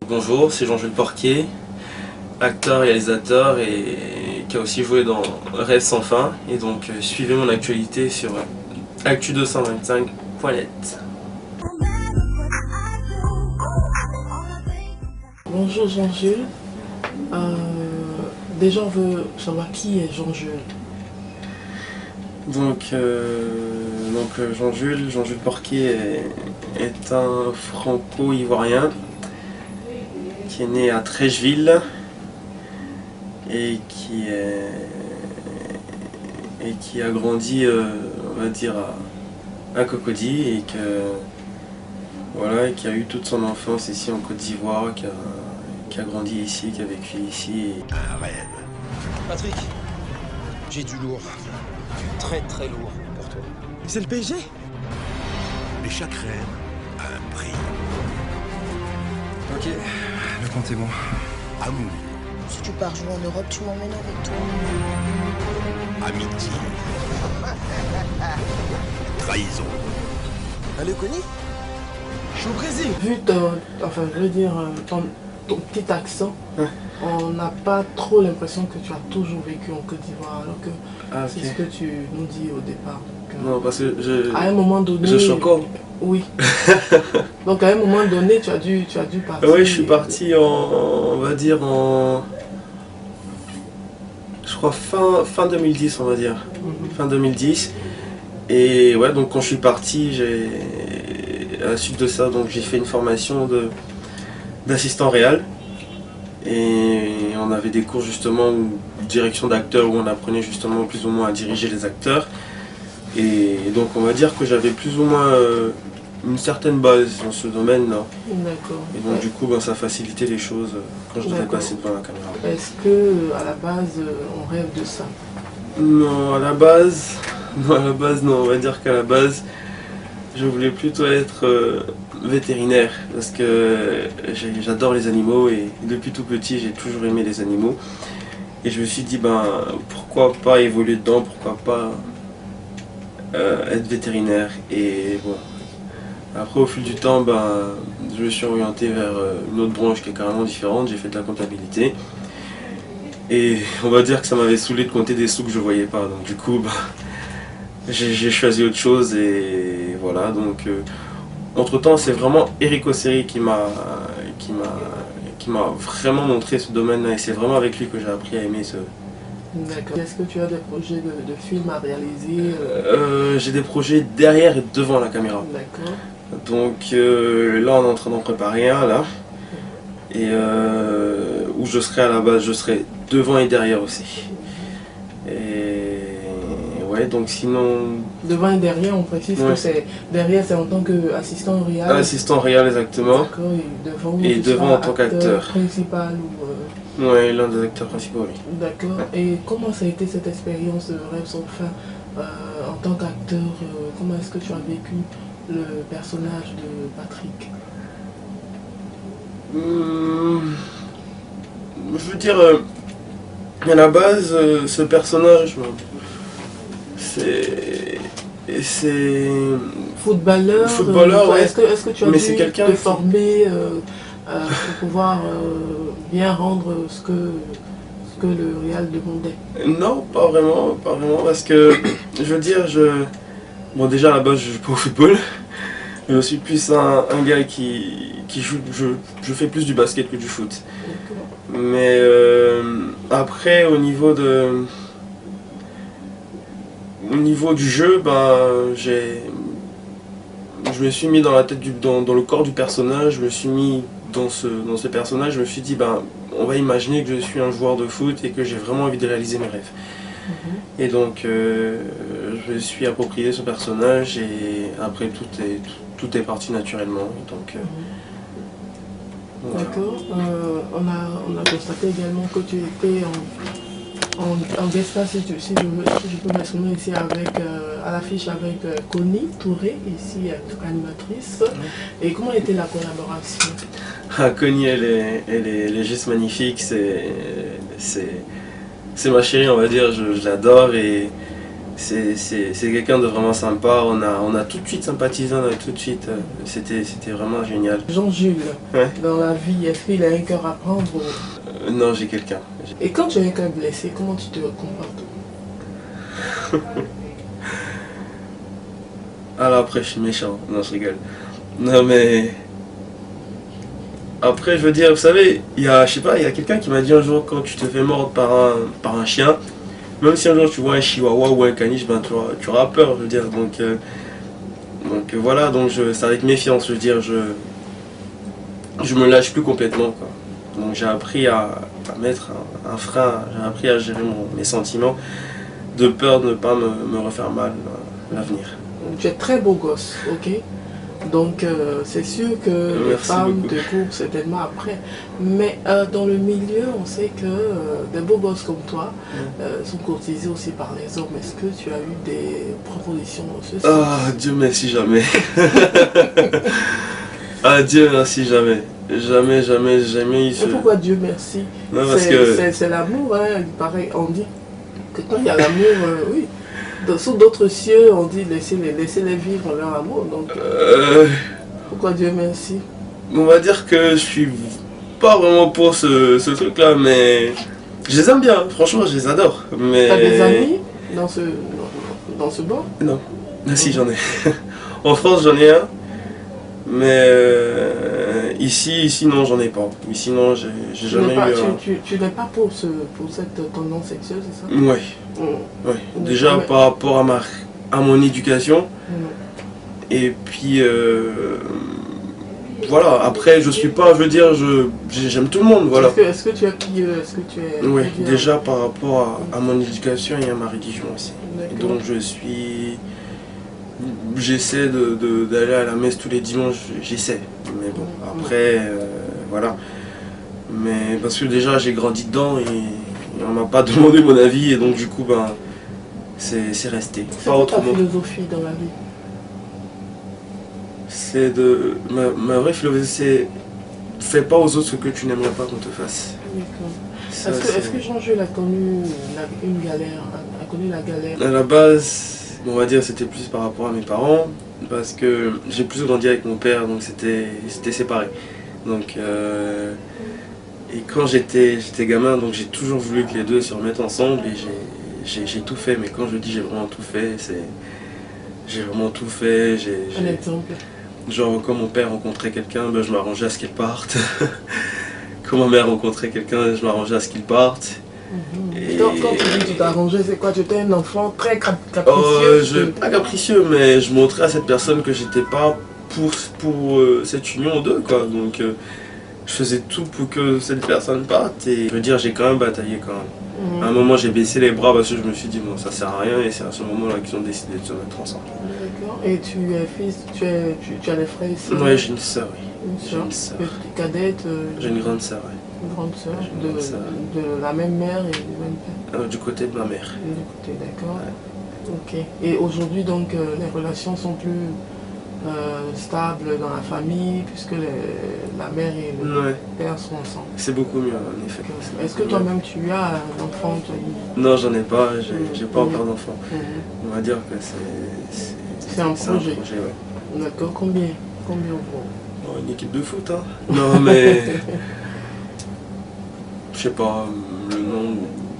Bonjour, c'est Jean-Jules Porquier, acteur, réalisateur et qui a aussi joué dans Rêve sans fin. Et donc suivez mon actualité sur actu225.net. Bonjour Jean-Jules. Déjà on veut savoir qui est Jean-Jules. Donc Jean-Jules Porquier est un franco-ivoirien qui est né à Trècheville et qui a grandi, on va dire, à Cocody et qui a eu toute son enfance ici en Côte d'Ivoire, qui a grandi ici, qui a vécu ici. Un rêve. Patrick, j'ai du lourd. Du très très lourd pour toi. C'est le PSG? Mais chaque rêve a un prix. Ok, le compte est bon. Amour, Si tu pars jouer en Europe, tu m'emmènes avec toi. amitié, trahison. Allez, Conny? Je suis au Brésil. Vu ton petit accent, Ouais. on n'a pas trop l'impression que tu as toujours vécu en Côte d'Ivoire, alors que Ah, c'est ok. ce que tu nous dis au départ. Donc, Non, parce que à un moment donné... je suis encore. Oui. Donc à un moment donné, tu as dû partir. Oui, je suis parti on va dire je crois fin 2010, on va dire. Fin 2010. Et ouais, donc quand je suis parti, à la suite de ça, donc j'ai fait une formation d'assistant réal. Et on avait des cours justement de direction d'acteurs où on apprenait justement plus ou moins à diriger les acteurs. Et donc on va dire que j'avais plus ou moins une certaine base dans ce domaine-là. D'accord. Et donc du coup, ça facilitait les choses quand je devais D'accord. passer devant la caméra. Est-ce que à la base, on rêve de ça? Non, à la base, non. On va dire qu'à la base, je voulais plutôt être vétérinaire parce que j'adore les animaux et depuis tout petit, j'ai toujours aimé les animaux. Et je me suis dit, pourquoi pas évoluer dedans, pourquoi pas être vétérinaire. Et bon. Après, au fil du temps, je me suis orienté vers une autre branche qui est carrément différente. J'ai fait de la comptabilité. Et on va dire que ça m'avait saoulé de compter des sous que je voyais pas. Donc du coup, j'ai choisi autre chose et voilà. Donc entre temps, c'est vraiment Eric Osseri qui m'a vraiment montré ce domaine-là. Et c'est vraiment avec lui que j'ai appris à aimer ce. D'accord. Est-ce que tu as des projets de films à réaliser? J'ai des projets derrière et devant la caméra. D'accord. Donc là, on est en train d'en préparer un là. Et où je serai à la base, je serai devant et derrière aussi. Et ouais, donc sinon... Devant et derrière, on précise Ouais. que c'est derrière, c'est en tant qu'assistant réel. Assistant réel exactement. D'accord. Et tu devant seras en tant qu'acteur. principal ou... Ouais, l'un des acteurs principaux, oui. D'accord. Et comment ça a été cette expérience de Rêve sans fin en tant qu'acteur? Comment est-ce que tu as vécu le personnage de Patrick? Je veux dire, à la base, ce personnage, c'est... Footballeur, ouais. Est-ce que tu as Mais dû c'est quelqu'un te qui- former pour pouvoir bien rendre ce que le Real demandait? Non, pas vraiment, parce que, je veux dire, bon déjà à la base je joue pas au football, je suis plus un gars qui joue, je fais plus du basket que du foot. D'accord. Mais après au niveau du jeu, je me suis mis dans la tête dans le corps du personnage, je me suis mis dans ce personnage, je me suis dit on va imaginer que je suis un joueur de foot et que j'ai vraiment envie de réaliser mes rêves. Et donc je me suis approprié ce personnage et après tout est parti naturellement. Donc, voilà. D'accord. On a constaté également que tu étais en guest star, si je peux m'exprimer ici, à l'affiche avec Conny Touré, ici animatrice. Et comment était la collaboration? Ah, Connie, elle est juste magnifique, c'est ma chérie, on va dire, je l'adore et C'est quelqu'un de vraiment sympa, on a tout de suite sympathisé, on a tout de suite, c'était vraiment génial. Jean-Jules, Ouais. dans la vie, est-ce qu'il a un cœur à prendre Non, j'ai quelqu'un. Et quand tu as un cœur blessé, comment tu te comportes? Alors après, je suis méchant, non, je rigole. Non, mais... Après, je veux dire, vous savez, je sais pas, il y a quelqu'un qui m'a dit un jour, quand tu te fais mordre par un chien, même si un jour tu vois un chihuahua ou un caniche, ben tu auras peur, je veux dire. Donc voilà, donc c'est avec méfiance, je veux dire, je me lâche plus complètement, quoi. Donc j'ai appris à mettre un frein, j'ai appris à gérer mes sentiments, de peur de ne pas me refaire mal à l'avenir. Tu es très beau gosse, ok? Donc c'est sûr que les Merci femmes beaucoup. te courent certainement après. Mais dans le milieu, on sait que des beaux gosses comme toi sont courtisés aussi par les hommes. Est-ce que tu as eu des propositions dans ce sens? Ah, Dieu merci jamais. Ah, Dieu merci jamais. Jamais, jamais, jamais eu ce... Et pourquoi Dieu merci? Non, parce que... C'est l'amour, hein. Pareil, on dit que quand il y a l'amour, oui. Sous d'autres cieux, on dit laissez-les vivre leur amour. Donc, pourquoi Dieu merci? On va dire que je suis pas vraiment pour ce truc-là, mais je les aime bien, franchement, je les adore. Mais... T'as des amis dans ce banc? Non. Ah si, j'en ai. En France, j'en ai un, mais ici, non, j'en ai pas. Ici, non, j'ai jamais eu un... Tu n'es pas pour cette tendance sexuelle, c'est ça? Ouais. Ouais. Déjà par rapport à mon éducation, et puis voilà, après je suis pas, je veux dire, j'aime tout le monde, voilà. Est-ce que tu es pieux? Est-ce que tu es... Oui, déjà par rapport à mon éducation et à ma religion aussi. Donc j'essaie d'aller à la messe tous les dimanches, j'essaie, mais bon, après, voilà. Mais parce que déjà j'ai grandi dedans et on m'a pas demandé mon avis et donc du coup ben c'est resté. C'est quoi ta philosophie dans la vie? C'est ma vraie philosophie, c'est fais pas aux autres ce que tu n'aimerais pas qu'on te fasse. Est-ce que Jean-Jules a connu une galère, a connu la galère? À la base, on va dire c'était plus par rapport à mes parents parce que j'ai plus grandi avec mon père donc c'était séparé. Donc et quand j'étais gamin, donc j'ai toujours voulu que les deux se remettent ensemble et j'ai tout fait, mais quand je dis j'ai vraiment tout fait, j'ai vraiment tout fait. Un exemple? Genre quand mon père rencontrait quelqu'un, ben, je m'arrangeais à ce qu'il parte. Quand ma mère rencontrait quelqu'un, je m'arrangeais à ce qu'il parte. Et... Quand tu dis tu t'arrangeais, c'est quoi? Tu étais un enfant très capricieux? Pas capricieux, mais je montrais à cette personne que j'étais pas pour cette union d'eux, quoi. Donc je faisais tout pour que cette personne parte et je veux dire j'ai quand même bataillé quand même. À un moment j'ai baissé les bras parce que je me suis dit bon ça sert à rien et c'est à ce moment là qu'ils ont décidé de se mettre ensemble. D'accord. Et tu es fils, tu as des frères ici? Oui, j'ai une soeur, oui. Une soeur cadette? J'ai une grande soeur, oui. Une grande soeur de la même mère et du même père? Du côté de ma mère. Du côté, d'accord. Ouais. Ok. Et aujourd'hui donc les relations sont plus stable dans la famille puisque la mère et le père sont ensemble. C'est beaucoup mieux en effet. Est-ce que toi-même tu as un enfant? Non, j'en ai pas, j'ai pas encore d'enfant. On va dire que c'est un projet. Ouais. D'accord, combien vous? Une équipe de foot, hein. Non mais... Je sais pas, le nom,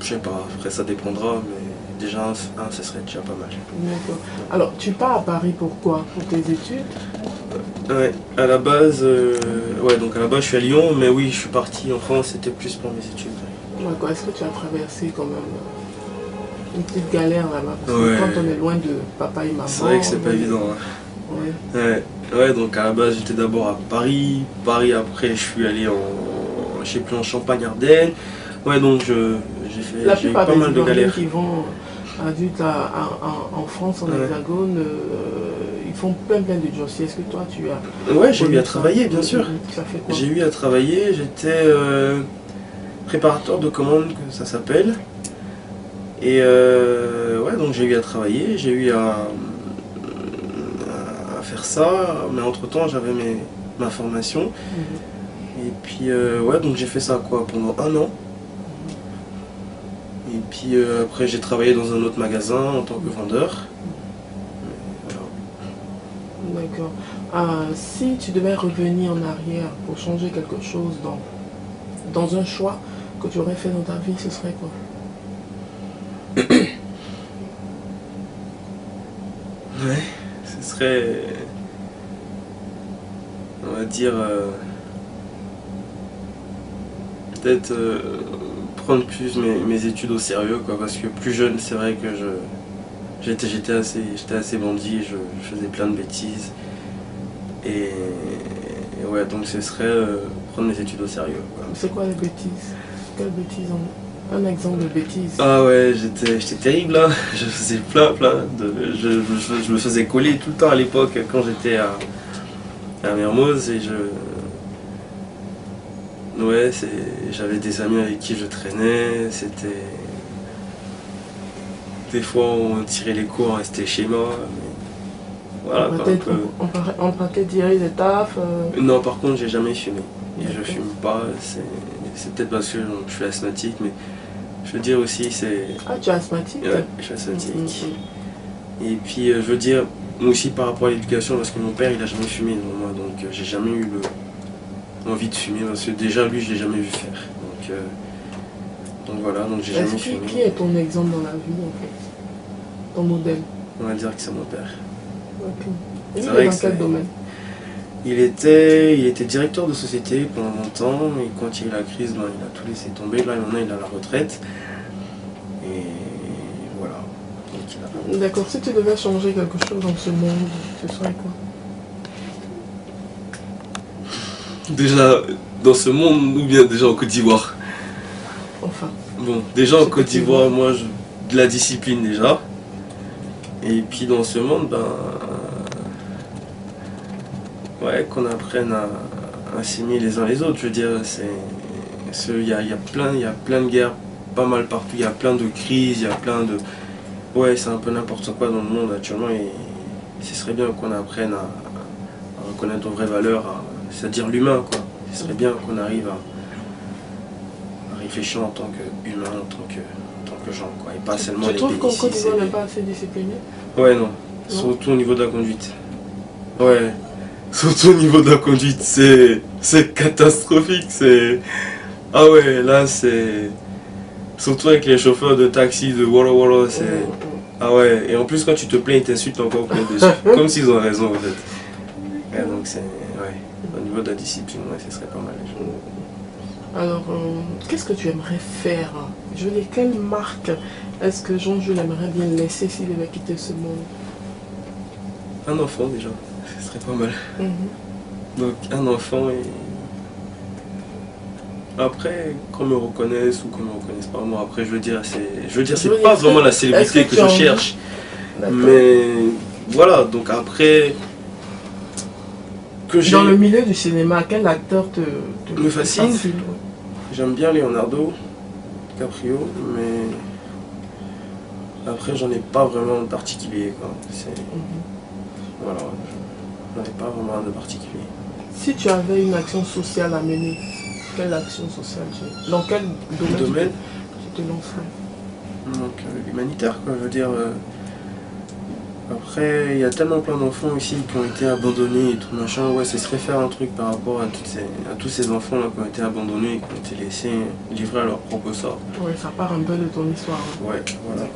je sais pas, après ça dépendra, mais... Déjà, ce serait déjà pas mal. D'accord. Alors, tu pars à Paris pourquoi? Pour tes études? Ouais, à la base, donc à la base je suis à Lyon, mais oui, je suis parti en France, c'était plus pour mes études. D'accord. Est-ce que tu as traversé quand même une petite galère là-bas? Parce que quand on est loin de papa et maman... C'est vrai que c'est pas évident. Hein. Ouais, donc à la base j'étais d'abord à Paris. Paris après je suis allé en Champagne-Ardenne. Ouais, donc j'ai eu pas mal de galères. Qui vont adultes en France, en Hexagone, ils font plein de jobs. Est-ce que toi tu as... Ouais, j'ai eu à travailler, bien sûr. Tu as fait quoi? J'ai eu à travailler, j'étais préparateur de commandes, que ça s'appelle. Et ouais, donc j'ai eu à travailler, j'ai eu à faire ça, mais entre temps j'avais ma formation. Et puis ouais, donc j'ai fait ça quoi pendant 1 an. Et puis après j'ai travaillé dans un autre magasin en tant que vendeur. Voilà. D'accord. Si tu devais revenir en arrière pour changer quelque chose dans un choix que tu aurais fait dans ta vie, ce serait quoi? Ouais, ce serait, on va dire, peut-être prendre plus mes études au sérieux, quoi, parce que plus jeune, c'est vrai que j'étais assez bandit, je faisais plein de bêtises. Et ouais, donc ce serait prendre mes études au sérieux, quoi. C'est quoi les bêtises? Quelle bêtise un exemple de bêtise? Ah ouais, j'étais terrible là, je faisais plein de... Je me faisais coller tout le temps à l'époque quand j'étais à Mermoz et ouais, j'avais des amis avec qui je traînais, c'était... Des fois on tirait les cours, on restait chez moi, mais... Voilà, On partait tirer des tafs Non, par contre j'ai jamais fumé, et je fume pas, c'est peut-être parce que je suis asthmatique, mais... Je veux dire aussi, c'est... Ah, tu es asthmatique? Ouais, je suis asthmatique. Et puis, je veux dire, moi aussi par rapport à l'éducation, parce que mon père, il a jamais fumé, moi, donc j'ai jamais eu envie de fumer, parce que déjà, lui, je l'ai jamais vu faire. Donc voilà, donc j'ai jamais fumé. Qui est ton exemple dans la vie, en fait? Ton modèle? On va dire que c'est mon père. Ok. Et C'est il vrai est que dans quel domaine? Il était directeur de société pendant longtemps, et quand il y a eu la crise, ben, il a tout laissé tomber. Là, maintenant, il a la retraite. Et voilà. D'accord, si tu devais changer quelque chose dans ce monde, ce serait quoi? Déjà, dans ce monde, ou bien déjà en Côte d'Ivoire? Enfin. Bon, déjà en Côte d'Ivoire, moi, de la discipline déjà. Et puis dans ce monde, ben... Ouais, qu'on apprenne à s'aimer les uns les autres. Je veux dire, il y a plein de guerres, pas mal partout, il y a plein de crises, il y a plein de... Ouais, c'est un peu n'importe quoi dans le monde actuellement et ce serait bien qu'on apprenne à reconnaître nos vraies valeurs, c'est-à-dire l'humain, quoi. Ce serait bien qu'on arrive à réfléchir en tant qu'humain, en tant que gens, quoi, et pas seulement les pays. Tu trouves qu'en Côte d'Ivoire n'est pas assez discipliné? Ouais, non, surtout au niveau de la conduite. Ouais. Surtout au niveau de la conduite, c'est catastrophique, c'est... Ah ouais, là c'est... Surtout avec les chauffeurs de taxi, de Walla Walla, c'est... Ah ouais, et en plus quand tu te plains, ils t'insultent encore plus dessus. Comme s'ils ont raison en fait. Ouais, donc c'est... Ouais, au niveau de la discipline, ouais, ce serait pas mal. Alors, qu'est-ce que tu aimerais faire? Je veux dire, quelle marque est-ce que Jean-Jules aimerait bien laisser s'il devait quitter ce monde? Un enfant déjà. Ce serait pas mal. Donc un enfant et... Après, qu'on me reconnaisse ou qu'on me reconnaisse pas, moi après je veux dire, c'est pas vraiment la célébrité que je cherche. Mais voilà, donc après... Dans le milieu du cinéma, quel acteur me fascine? J'aime bien Leonardo DiCaprio, mais... Après j'en ai pas vraiment de particulier, quoi. Voilà. J'en ai pas vraiment de particulier. Si tu avais une action sociale à mener, quelle action sociale dans quel domaine tu te lancerais? Donc humanitaire, quoi, je veux dire. Après, il y a tellement plein d'enfants ici qui ont été abandonnés et tout machin. Ouais, ce serait faire un truc par rapport à tous ces enfants là qui ont été abandonnés et qui ont été laissés livrer à leur propre sort. Ouais, ça part un peu de ton histoire. Ouais, voilà.